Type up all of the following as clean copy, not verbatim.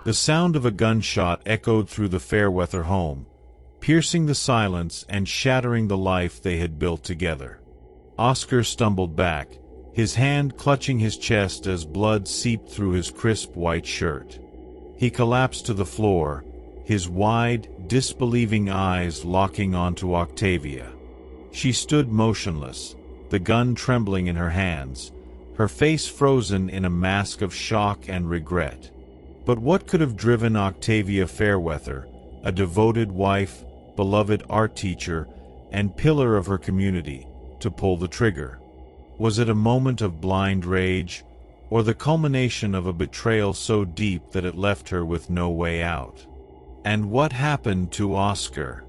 The sound of a gunshot echoed through the Fairweather home, piercing the silence and shattering the life they had built together. Oscar stumbled back, his hand clutching his chest as blood seeped through his crisp white shirt. He collapsed to the floor, his wide, disbelieving eyes locking onto Octavia. She stood motionless, the gun trembling in her hands, her face frozen in a mask of shock and regret. But what could have driven Octavia Fairweather, a devoted wife, beloved art teacher, and pillar of her community, to pull the trigger? Was it a moment of blind rage, or the culmination of a betrayal so deep that it left her with no way out? And what happened to Oscar?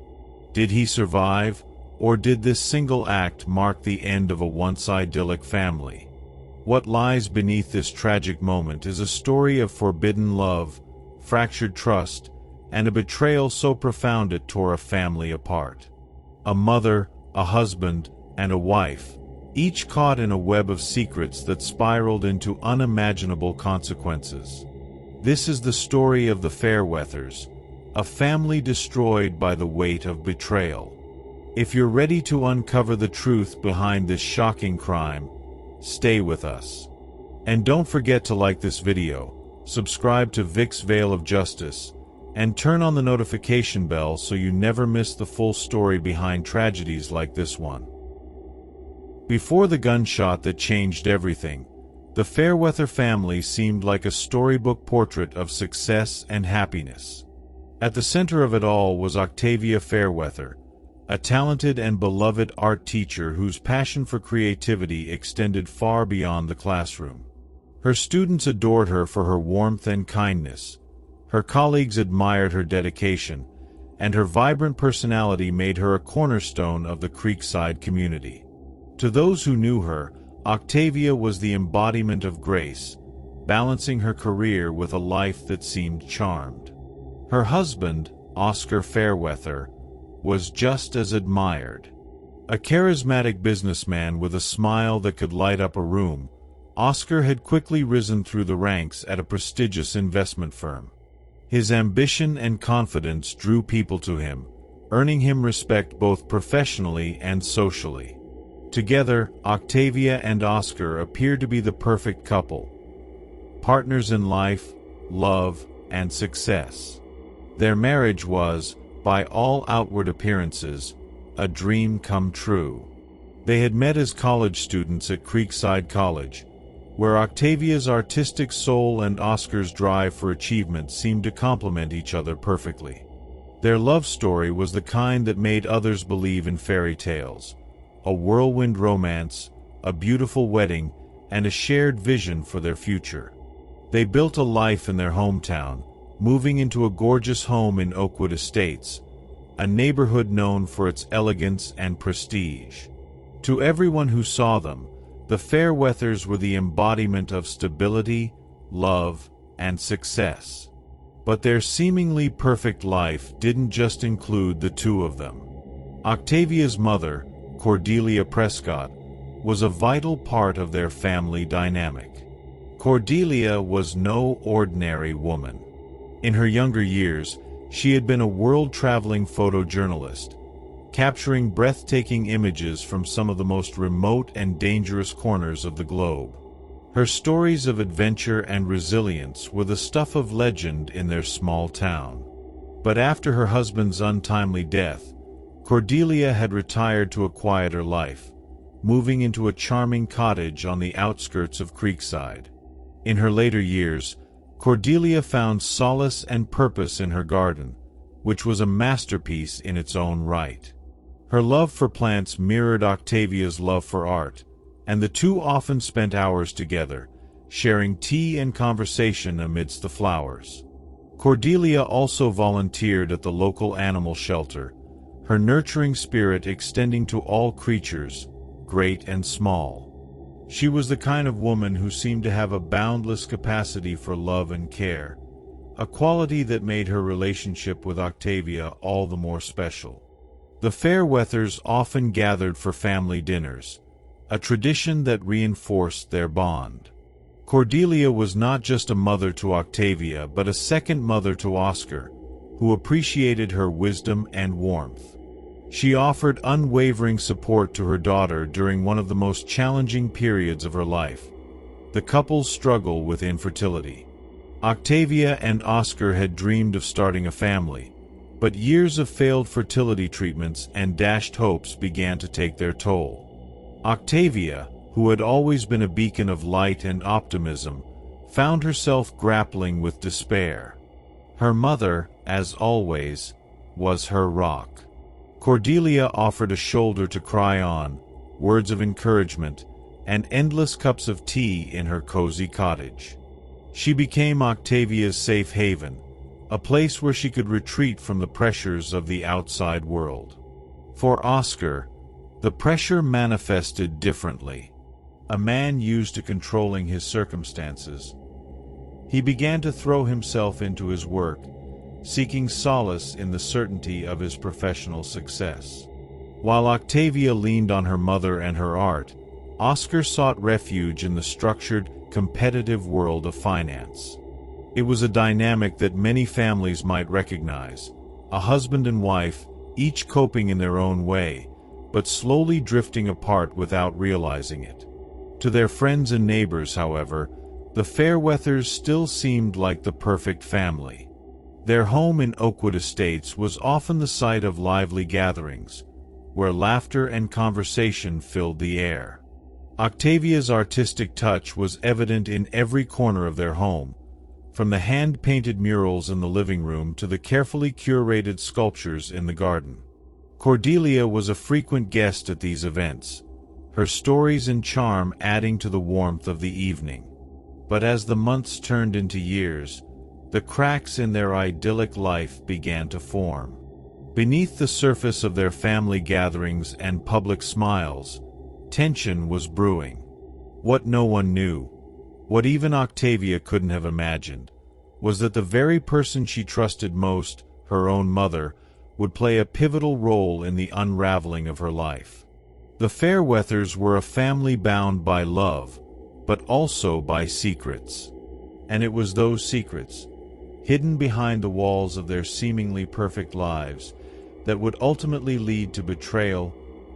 Did he survive, or did this single act mark the end of a once idyllic family? What lies beneath this tragic moment is a story of forbidden love, fractured trust, and a betrayal so profound it tore a family apart. A mother, a husband, and a wife, each caught in a web of secrets that spiraled into unimaginable consequences. This is the story of the Fairweathers, a family destroyed by the weight of betrayal. If you're ready to uncover the truth behind this shocking crime, stay with us. And don't forget to like this video, subscribe to Vic's Veil of Justice, and turn on the notification bell so you never miss the full story behind tragedies like this one. Before the gunshot that changed everything, the Fairweather family seemed like a storybook portrait of success and happiness. At the center of it all was Octavia Fairweather, a talented and beloved art teacher whose passion for creativity extended far beyond the classroom. Her students adored her for her warmth and kindness, her colleagues admired her dedication, and her vibrant personality made her a cornerstone of the Creekside community. To those who knew her, Octavia was the embodiment of grace, balancing her career with a life that seemed charmed. Her husband, Oscar Fairweather, was just as admired. A charismatic businessman with a smile that could light up a room, Oscar had quickly risen through the ranks at a prestigious investment firm. His ambition and confidence drew people to him, earning him respect both professionally and socially. Together, Octavia and Oscar appeared to be the perfect couple, partners in life, love, and success. Their marriage was, by all outward appearances, a dream come true. They had met as college students at Creekside College, where Octavia's artistic soul and Oscar's drive for achievement seemed to complement each other perfectly. Their love story was the kind that made others believe in fairy tales, a whirlwind romance, a beautiful wedding, and a shared vision for their future. They built a life in their hometown, moving into a gorgeous home in Oakwood Estates, a neighborhood known for its elegance and prestige. To everyone who saw them, the Fairweathers were the embodiment of stability, love, and success. But their seemingly perfect life didn't just include the two of them. Octavia's mother, Cordelia Prescott, was a vital part of their family dynamic. Cordelia was no ordinary woman. In her younger years, she had been a world-traveling photojournalist, capturing breathtaking images from some of the most remote and dangerous corners of the globe. Her stories of adventure and resilience were the stuff of legend in their small town. But after her husband's untimely death, Cordelia had retired to a quieter life, moving into a charming cottage on the outskirts of Creekside. In her later years, Cordelia found solace and purpose in her garden, which was a masterpiece in its own right. Her love for plants mirrored Octavia's love for art, and the two often spent hours together, sharing tea and conversation amidst the flowers. Cordelia also volunteered at the local animal shelter, her nurturing spirit extending to all creatures, great and small. She was the kind of woman who seemed to have a boundless capacity for love and care, a quality that made her relationship with Octavia all the more special. The Fairweathers often gathered for family dinners, a tradition that reinforced their bond. Cordelia was not just a mother to Octavia but a second mother to Oscar, who appreciated her wisdom and warmth. She offered unwavering support to her daughter during one of the most challenging periods of her life, the couple's struggle with infertility. Octavia and Oscar had dreamed of starting a family, but years of failed fertility treatments and dashed hopes began to take their toll. Octavia, who had always been a beacon of light and optimism, found herself grappling with despair. Her mother, as always, was her rock. Cordelia offered a shoulder to cry on, words of encouragement, and endless cups of tea in her cozy cottage. She became Octavia's safe haven, a place where she could retreat from the pressures of the outside world. For Oscar, the pressure manifested differently. A man used to controlling his circumstances, he began to throw himself into his work, seeking solace in the certainty of his professional success. While Octavia leaned on her mother and her art, Oscar sought refuge in the structured, competitive world of finance. It was a dynamic that many families might recognize, a husband and wife, each coping in their own way, but slowly drifting apart without realizing it. To their friends and neighbors, however, the Fairweathers still seemed like the perfect family. Their home in Oakwood Estates was often the site of lively gatherings, where laughter and conversation filled the air. Octavia's artistic touch was evident in every corner of their home, from the hand-painted murals in the living room to the carefully curated sculptures in the garden. Cordelia was a frequent guest at these events, her stories and charm adding to the warmth of the evening. But as the months turned into years, the cracks in their idyllic life began to form. Beneath the surface of their family gatherings and public smiles, tension was brewing. What no one knew, what even Octavia couldn't have imagined, was that the very person she trusted most, her own mother, would play a pivotal role in the unraveling of her life. The Fairweathers were a family bound by love, but also by secrets. And it was those secrets, hidden behind the walls of their seemingly perfect lives, that would ultimately lead to betrayal,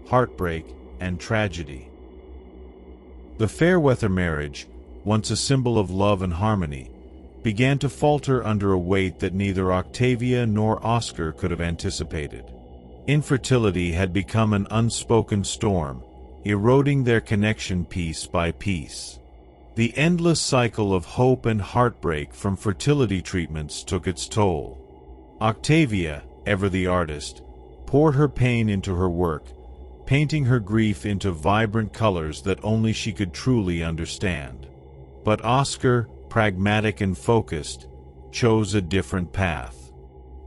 heartbreak, and tragedy. The Fairweather marriage, once a symbol of love and harmony, began to falter under a weight that neither Octavia nor Oscar could have anticipated. Infertility had become an unspoken storm, eroding their connection piece by piece. The endless cycle of hope and heartbreak from fertility treatments took its toll. Octavia, ever the artist, poured her pain into her work, painting her grief into vibrant colors that only she could truly understand. But Oscar, pragmatic and focused, chose a different path.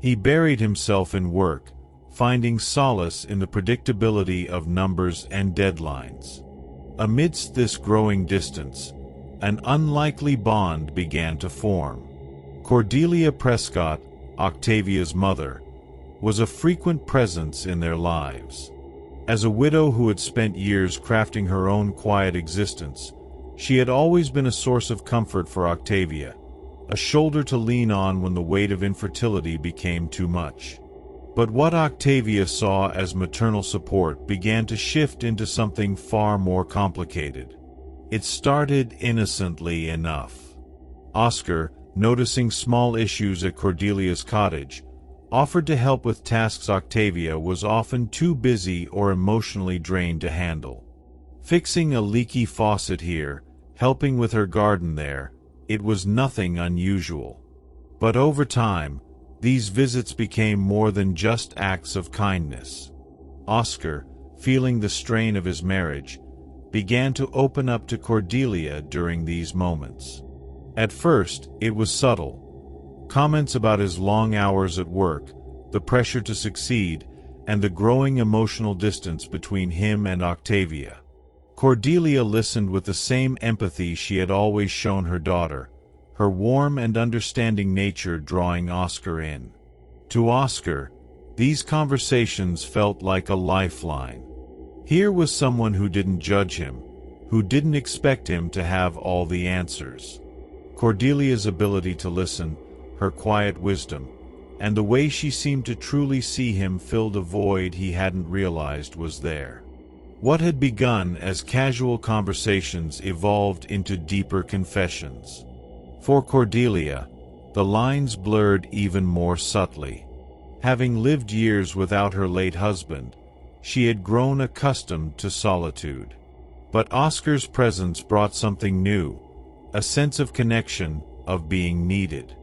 He buried himself in work, finding solace in the predictability of numbers and deadlines. Amidst this growing distance, an unlikely bond began to form. Cordelia Prescott, Octavia's mother, was a frequent presence in their lives. As a widow who had spent years crafting her own quiet existence, she had always been a source of comfort for Octavia, a shoulder to lean on when the weight of infertility became too much. But what Octavia saw as maternal support began to shift into something far more complicated. It started innocently enough. Oscar, noticing small issues at Cordelia's cottage, offered to help with tasks Octavia was often too busy or emotionally drained to handle. Fixing a leaky faucet here, helping with her garden there, it was nothing unusual. But over time, these visits became more than just acts of kindness. Oscar, feeling the strain of his marriage, began to open up to Cordelia during these moments. At first, it was subtle. Comments about his long hours at work, the pressure to succeed, and the growing emotional distance between him and Octavia. Cordelia listened with the same empathy she had always shown her daughter, her warm and understanding nature drawing Oscar in. To Oscar, these conversations felt like a lifeline. Here was someone who didn't judge him, who didn't expect him to have all the answers. Cordelia's ability to listen, her quiet wisdom, and the way she seemed to truly see him filled a void he hadn't realized was there. What had begun as casual conversations evolved into deeper confessions. For Cordelia, the lines blurred even more subtly. Having lived years without her late husband, she had grown accustomed to solitude. But Oscar's presence brought something new, a sense of connection, of being needed.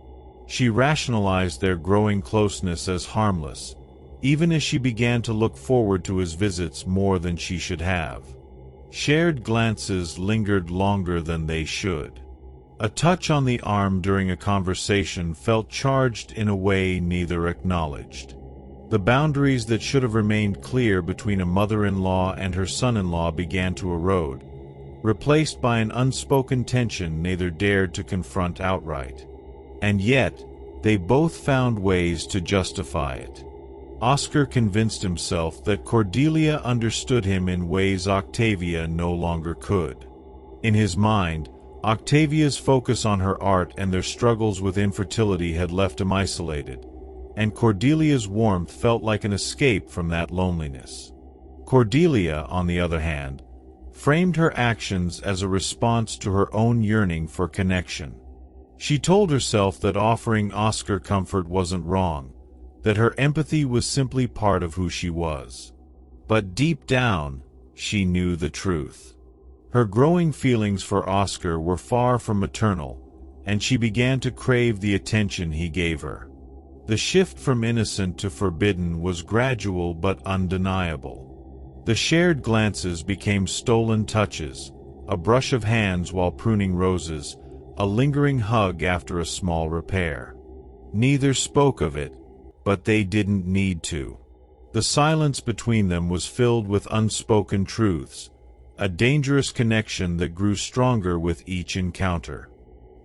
She rationalized their growing closeness as harmless, even as she began to look forward to his visits more than she should have. Shared glances lingered longer than they should. A touch on the arm during a conversation felt charged in a way neither acknowledged. The boundaries that should have remained clear between a mother-in-law and her son-in-law began to erode, replaced by an unspoken tension neither dared to confront outright. And yet, they both found ways to justify it. Oscar convinced himself that Cordelia understood him in ways Octavia no longer could. In his mind, Octavia's focus on her art and their struggles with infertility had left him isolated, and Cordelia's warmth felt like an escape from that loneliness. Cordelia, on the other hand, framed her actions as a response to her own yearning for connection. She told herself that offering Oscar comfort wasn't wrong, that her empathy was simply part of who she was. But deep down, she knew the truth. Her growing feelings for Oscar were far from maternal, and she began to crave the attention he gave her. The shift from innocent to forbidden was gradual but undeniable. The shared glances became stolen touches, a brush of hands while pruning roses, a lingering hug after a small repair. Neither spoke of it, but they didn't need to. The silence between them was filled with unspoken truths, a dangerous connection that grew stronger with each encounter.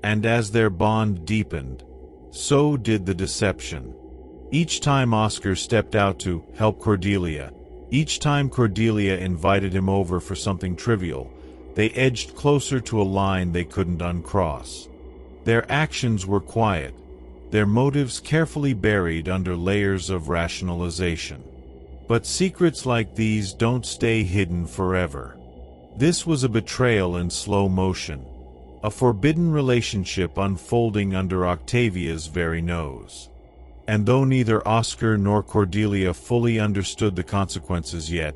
And as their bond deepened, so did the deception. Each time Oscar stepped out to help Cordelia, each time Cordelia invited him over for something trivial, they edged closer to a line they couldn't uncross. Their actions were quiet, their motives carefully buried under layers of rationalization. But secrets like these don't stay hidden forever. This was a betrayal in slow motion, a forbidden relationship unfolding under Octavia's very nose. And though neither Oscar nor Cordelia fully understood the consequences yet,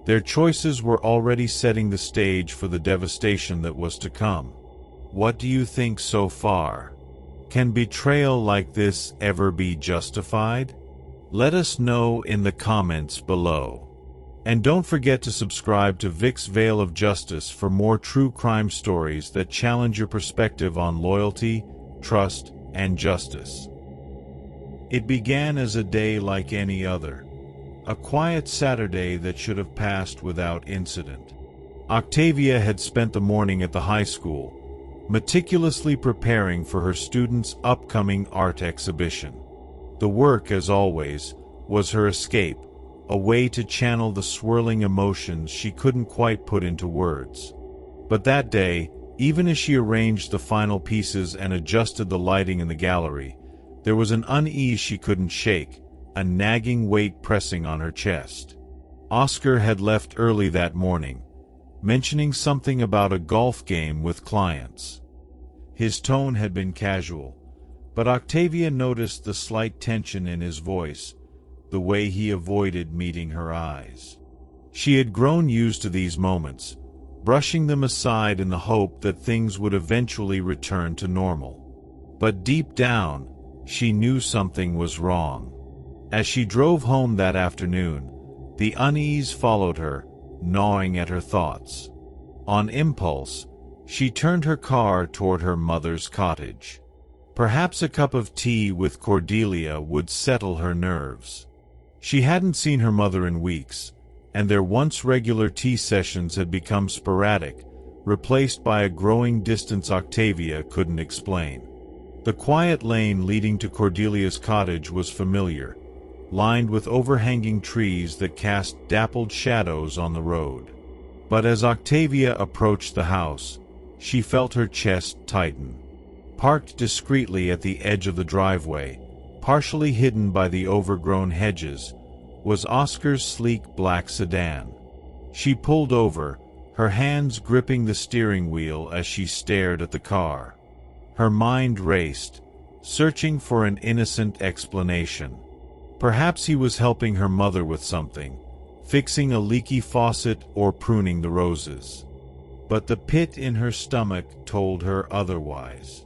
their choices were already setting the stage for the devastation that was to come. What do you think so far? Can betrayal like this ever be justified? Let us know in the comments below. And don't forget to subscribe to Vic's Veil of Justice for more true crime stories that challenge your perspective on loyalty, trust, and justice. It began as a day like any other. A quiet Saturday that should have passed without incident. Octavia had spent the morning at the high school, meticulously preparing for her students' upcoming art exhibition. The work, as always, was her escape, a way to channel the swirling emotions she couldn't quite put into words. But that day, even as she arranged the final pieces and adjusted the lighting in the gallery, there was an unease she couldn't shake, a nagging weight pressing on her chest. Oscar had left early that morning, mentioning something about a golf game with clients. His tone had been casual, but Octavia noticed the slight tension in his voice, the way he avoided meeting her eyes. She had grown used to these moments, brushing them aside in the hope that things would eventually return to normal. But deep down, she knew something was wrong. As she drove home that afternoon, the unease followed her, gnawing at her thoughts. On impulse, she turned her car toward her mother's cottage. Perhaps a cup of tea with Cordelia would settle her nerves. She hadn't seen her mother in weeks, and their once regular tea sessions had become sporadic, replaced by a growing distance Octavia couldn't explain. The quiet lane leading to Cordelia's cottage was familiar, lined with overhanging trees that cast dappled shadows on the road. But as Octavia approached the house, she felt her chest tighten. Parked discreetly at the edge of the driveway, partially hidden by the overgrown hedges, was Oscar's sleek black sedan. She pulled over, her hands gripping the steering wheel as she stared at the car. Her mind raced, searching for an innocent explanation. Perhaps he was helping her mother with something, fixing a leaky faucet or pruning the roses. But the pit in her stomach told her otherwise.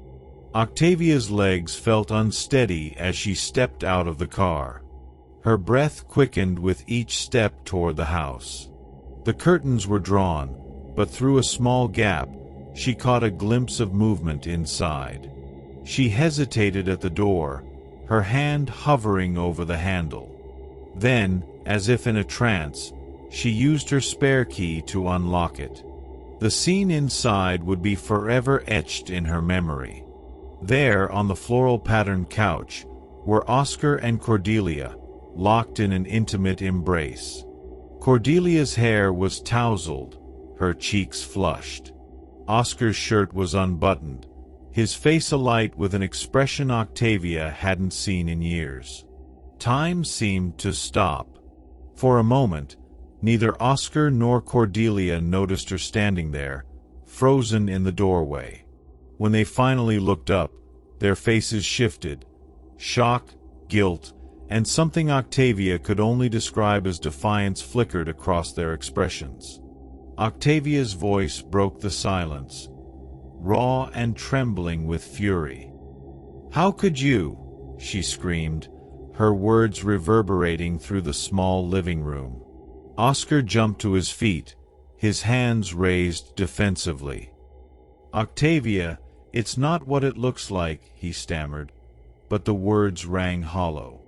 Octavia's legs felt unsteady as she stepped out of the car. Her breath quickened with each step toward the house. The curtains were drawn, but through a small gap, she caught a glimpse of movement inside. She hesitated at the door, her hand hovering over the handle. Then, as if in a trance, she used her spare key to unlock it. The scene inside would be forever etched in her memory. There, on the floral-patterned couch, were Oscar and Cordelia, locked in an intimate embrace. Cordelia's hair was tousled, her cheeks flushed. Oscar's shirt was unbuttoned, his face alight with an expression Octavia hadn't seen in years. Time seemed to stop. For a moment, neither Oscar nor Cordelia noticed her standing there, frozen in the doorway. When they finally looked up, their faces shifted. Shock, guilt, and something Octavia could only describe as defiance flickered across their expressions. Octavia's voice broke the silence, raw and trembling with fury. "How could you?" she screamed, her words reverberating through the small living room. Oscar jumped to his feet, his hands raised defensively. "Octavia, it's not what it looks like," he stammered, but the words rang hollow.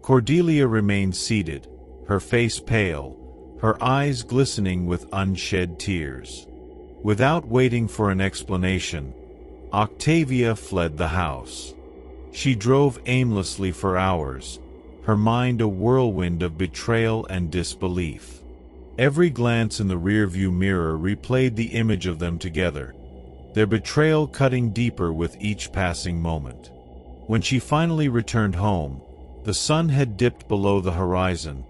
Cordelia remained seated, her face pale, her eyes glistening with unshed tears. Without waiting for an explanation, Octavia fled the house. She drove aimlessly for hours, her mind a whirlwind of betrayal and disbelief. Every glance in the rearview mirror replayed the image of them together, their betrayal cutting deeper with each passing moment. When she finally returned home, the sun had dipped below the horizon,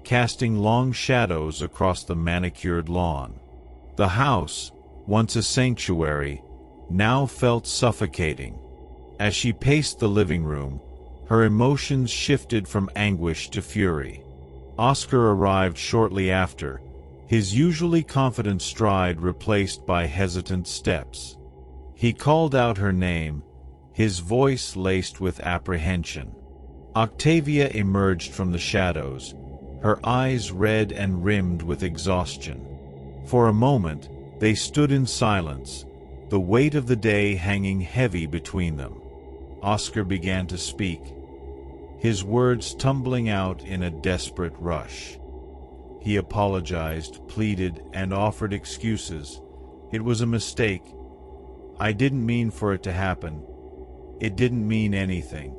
casting long shadows across the manicured lawn. The house, once a sanctuary, now felt suffocating. As she paced the living room, her emotions shifted from anguish to fury. Oscar arrived shortly after, his usually confident stride replaced by hesitant steps. He called out her name, his voice laced with apprehension. Octavia emerged from the shadows, her eyes red and rimmed with exhaustion. For a moment, they stood in silence, the weight of the day hanging heavy between them. Oscar began to speak, his words tumbling out in a desperate rush. He apologized, pleaded, and offered excuses. "It was a mistake. I didn't mean for it to happen. It didn't mean anything."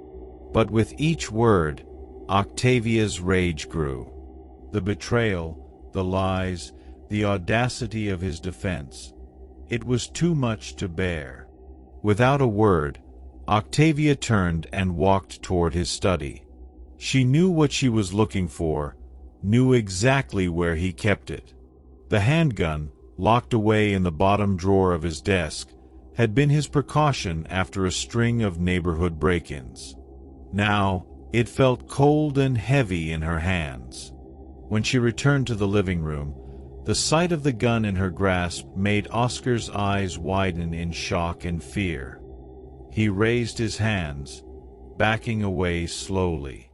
But with each word, Octavia's rage grew. The betrayal, the lies, the audacity of his defense. It was too much to bear. Without a word, Octavia turned and walked toward his study. She knew what she was looking for, knew exactly where he kept it. The handgun, locked away in the bottom drawer of his desk, had been his precaution after a string of neighborhood break-ins. Now, it felt cold and heavy in her hands. When she returned to the living room, the sight of the gun in her grasp made Oscar's eyes widen in shock and fear. He raised his hands, backing away slowly.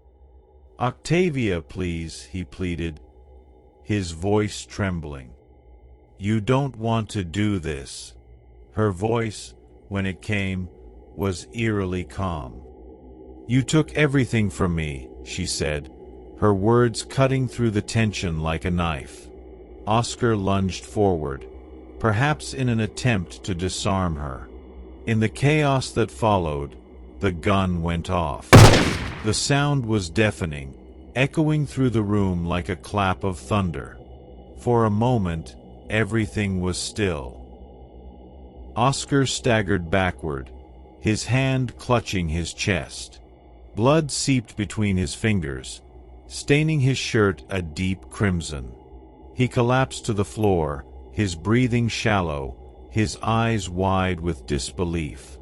"Octavia, please," he pleaded, his voice trembling. "You don't want to do this." Her voice, when it came, was eerily calm. "You took everything from me," she said, her words cutting through the tension like a knife. Oscar lunged forward, perhaps in an attempt to disarm her. In the chaos that followed, the gun went off. The sound was deafening, echoing through the room like a clap of thunder. For a moment, everything was still. Oscar staggered backward, his hand clutching his chest. Blood seeped between his fingers, staining his shirt a deep crimson. He collapsed to the floor, his breathing shallow, his eyes wide with disbelief.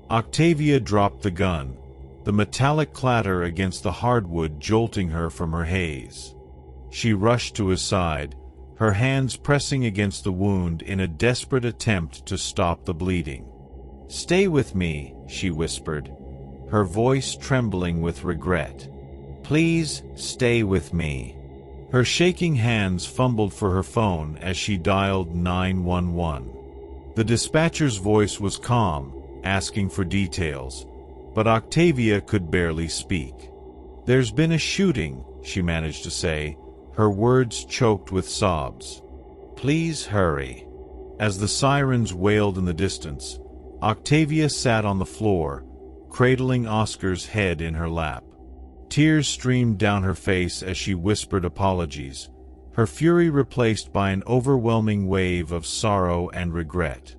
Octavia dropped the gun, the metallic clatter against the hardwood jolting her from her haze. She rushed to his side, her hands pressing against the wound in a desperate attempt to stop the bleeding. "Stay with me," she whispered, her voice trembling with regret. "Please, stay with me." Her shaking hands fumbled for her phone as she dialed 911. The dispatcher's voice was calm, asking for details, but Octavia could barely speak. "There's been a shooting," she managed to say, her words choked with sobs. "Please hurry." As the sirens wailed in the distance, Octavia sat on the floor, cradling Oscar's head in her lap. Tears streamed down her face as she whispered apologies, her fury replaced by an overwhelming wave of sorrow and regret.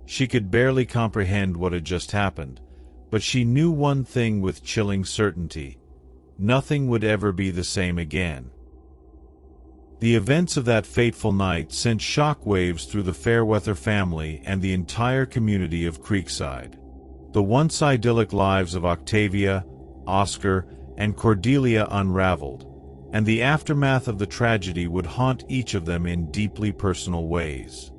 She could barely comprehend what had just happened, but she knew one thing with chilling certainty: nothing would ever be the same again. The events of that fateful night sent shockwaves through the Fairweather family and the entire community of Creekside. The once idyllic lives of Octavia, Oscar, and Cordelia unraveled, and the aftermath of the tragedy would haunt each of them in deeply personal ways.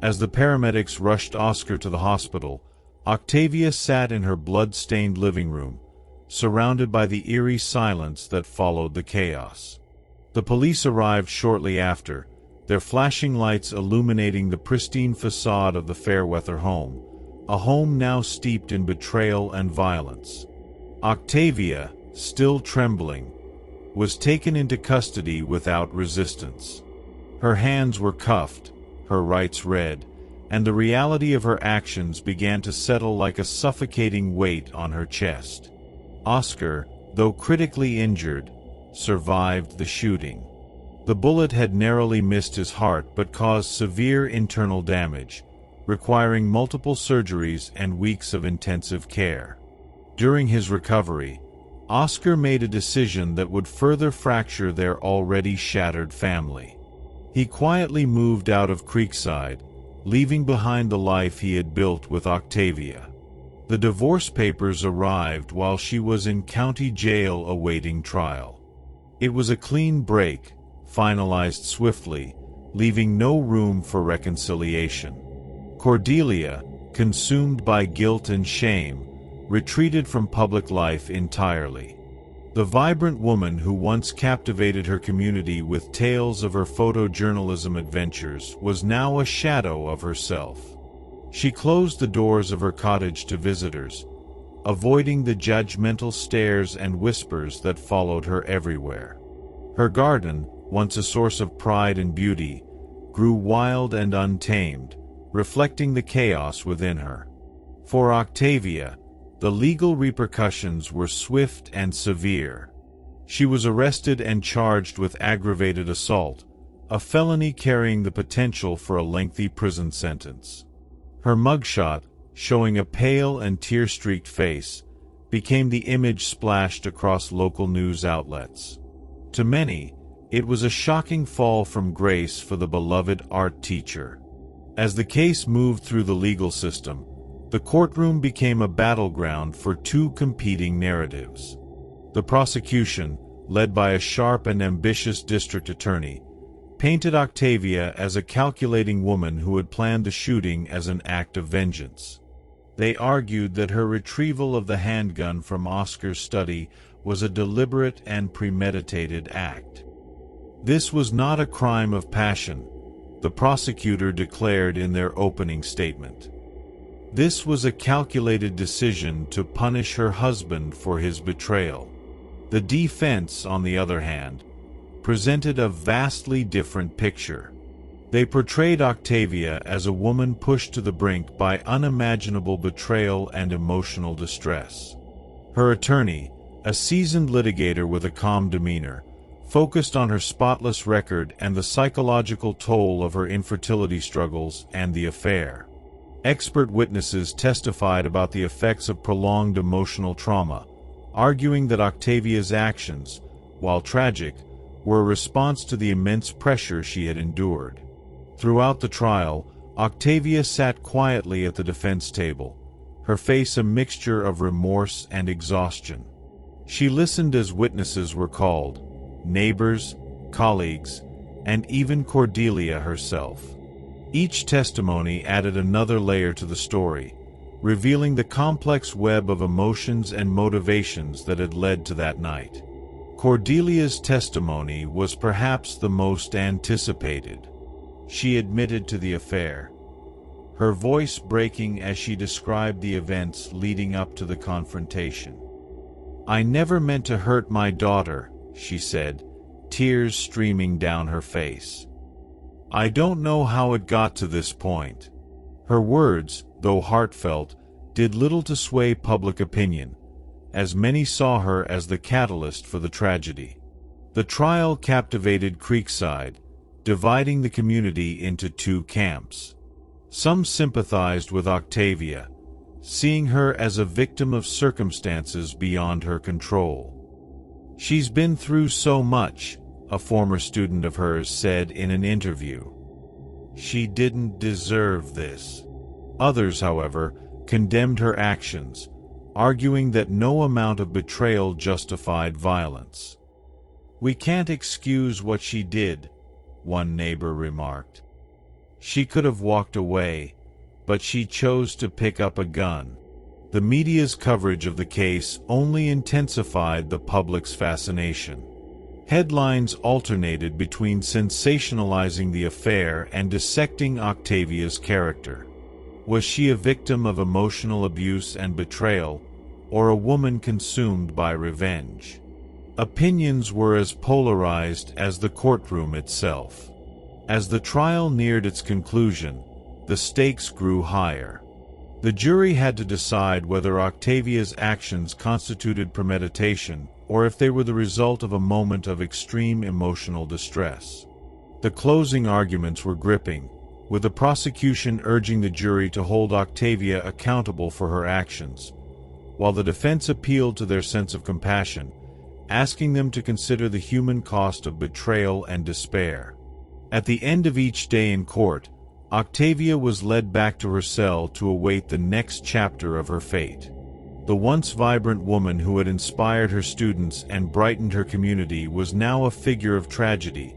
As the paramedics rushed Oscar to the hospital, Octavia sat in her blood-stained living room, surrounded by the eerie silence that followed the chaos. The police arrived shortly after, their flashing lights illuminating the pristine facade of the Fairweather home, a home now steeped in betrayal and violence. Octavia, still trembling, was taken into custody without resistance. Her hands were cuffed, her rights read, and the reality of her actions began to settle like a suffocating weight on her chest. Oscar, though critically injured, survived the shooting. The bullet had narrowly missed his heart but caused severe internal damage, requiring multiple surgeries and weeks of intensive care. During his recovery, Oscar made a decision that would further fracture their already shattered family. He quietly moved out of Creekside, leaving behind the life he had built with Octavia. The divorce papers arrived while she was in county jail awaiting trial. It was a clean break, finalized swiftly, leaving no room for reconciliation. Cordelia, consumed by guilt and shame, retreated from public life entirely. The vibrant woman who once captivated her community with tales of her photojournalism adventures was now a shadow of herself. She closed the doors of her cottage to visitors, avoiding the judgmental stares and whispers that followed her everywhere. Her garden, once a source of pride and beauty, grew wild and untamed, reflecting the chaos within her. For Octavia, the legal repercussions were swift and severe. She was arrested and charged with aggravated assault, a felony carrying the potential for a lengthy prison sentence. Her mugshot, showing a pale and tear-streaked face, became the image splashed across local news outlets. To many, it was a shocking fall from grace for the beloved art teacher. As the case moved through the legal system, the courtroom became a battleground for two competing narratives. The prosecution, led by a sharp and ambitious district attorney, painted Octavia as a calculating woman who had planned the shooting as an act of vengeance. They argued that her retrieval of the handgun from Oscar's study was a deliberate and premeditated act. This was not a crime of passion, the prosecutor declared in their opening statement. This was a calculated decision to punish her husband for his betrayal. The defense, on the other hand, presented a vastly different picture. They portrayed Octavia as a woman pushed to the brink by unimaginable betrayal and emotional distress. Her attorney, a seasoned litigator with a calm demeanor, focused on her spotless record and the psychological toll of her infertility struggles and the affair. Expert witnesses testified about the effects of prolonged emotional trauma, arguing that Octavia's actions, while tragic, were a response to the immense pressure she had endured. Throughout the trial, Octavia sat quietly at the defense table, her face a mixture of remorse and exhaustion. She listened as witnesses were called, neighbors, colleagues, and even Cordelia herself. Each testimony added another layer to the story, revealing the complex web of emotions and motivations that had led to that night. Cordelia's testimony was perhaps the most anticipated. She admitted to the affair, her voice breaking as she described the events leading up to the confrontation. "I never meant to hurt my daughter," she said, tears streaming down her face. "I don't know how it got to this point." Her words, though heartfelt, did little to sway public opinion, as many saw her as the catalyst for the tragedy. The trial captivated Creekside, dividing the community into two camps. Some sympathized with Octavia, seeing her as a victim of circumstances beyond her control. "She's been through so much," a former student of hers said in an interview. "She didn't deserve this." Others, however, condemned her actions, arguing that no amount of betrayal justified violence. "We can't excuse what she did," one neighbor remarked. "She could have walked away, but she chose to pick up a gun." The media's coverage of the case only intensified the public's fascination. Headlines alternated between sensationalizing the affair and dissecting Octavia's character. Was she a victim of emotional abuse and betrayal, or a woman consumed by revenge? Opinions were as polarized as the courtroom itself. As the trial neared its conclusion, the stakes grew higher. The jury had to decide whether Octavia's actions constituted premeditation or if they were the result of a moment of extreme emotional distress. The closing arguments were gripping, with the prosecution urging the jury to hold Octavia accountable for her actions, while the defense appealed to their sense of compassion, asking them to consider the human cost of betrayal and despair. At the end of each day in court, Octavia was led back to her cell to await the next chapter of her fate. The once vibrant woman who had inspired her students and brightened her community was now a figure of tragedy,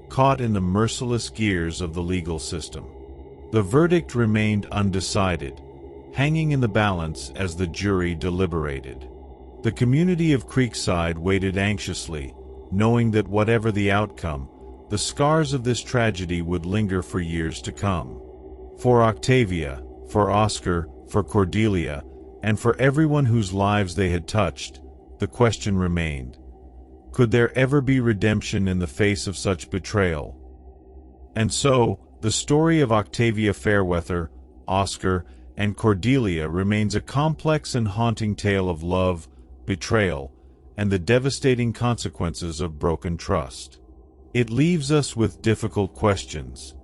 caught in the merciless gears of the legal system. The verdict remained undecided, hanging in the balance as the jury deliberated. The community of Creekside waited anxiously, knowing that whatever the outcome, the scars of this tragedy would linger for years to come. For Octavia, for Oscar, for Cordelia, and for everyone whose lives they had touched, the question remained: could there ever be redemption in the face of such betrayal? And so, the story of Octavia Fairweather, Oscar, and Cordelia remains a complex and haunting tale of love, betrayal, and the devastating consequences of broken trust. It leaves us with difficult questions.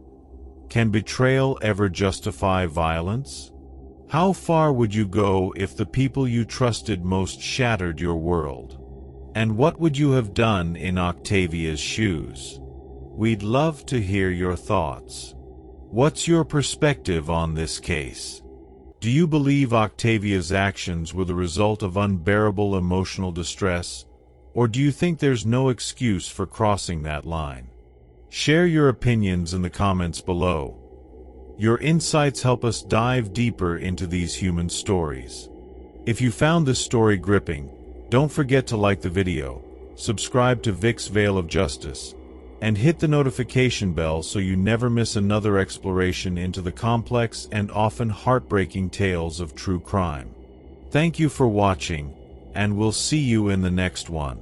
Can betrayal ever justify violence? How far would you go if the people you trusted most shattered your world? And what would you have done in Octavia's shoes? We'd love to hear your thoughts. What's your perspective on this case? Do you believe Octavia's actions were the result of unbearable emotional distress, or do you think there's no excuse for crossing that line? Share your opinions in the comments below. Your insights help us dive deeper into these human stories. If you found this story gripping, don't forget to like the video, subscribe to Vic's Veil of Justice, and hit the notification bell so you never miss another exploration into the complex and often heartbreaking tales of true crime. Thank you for watching, and we'll see you in the next one.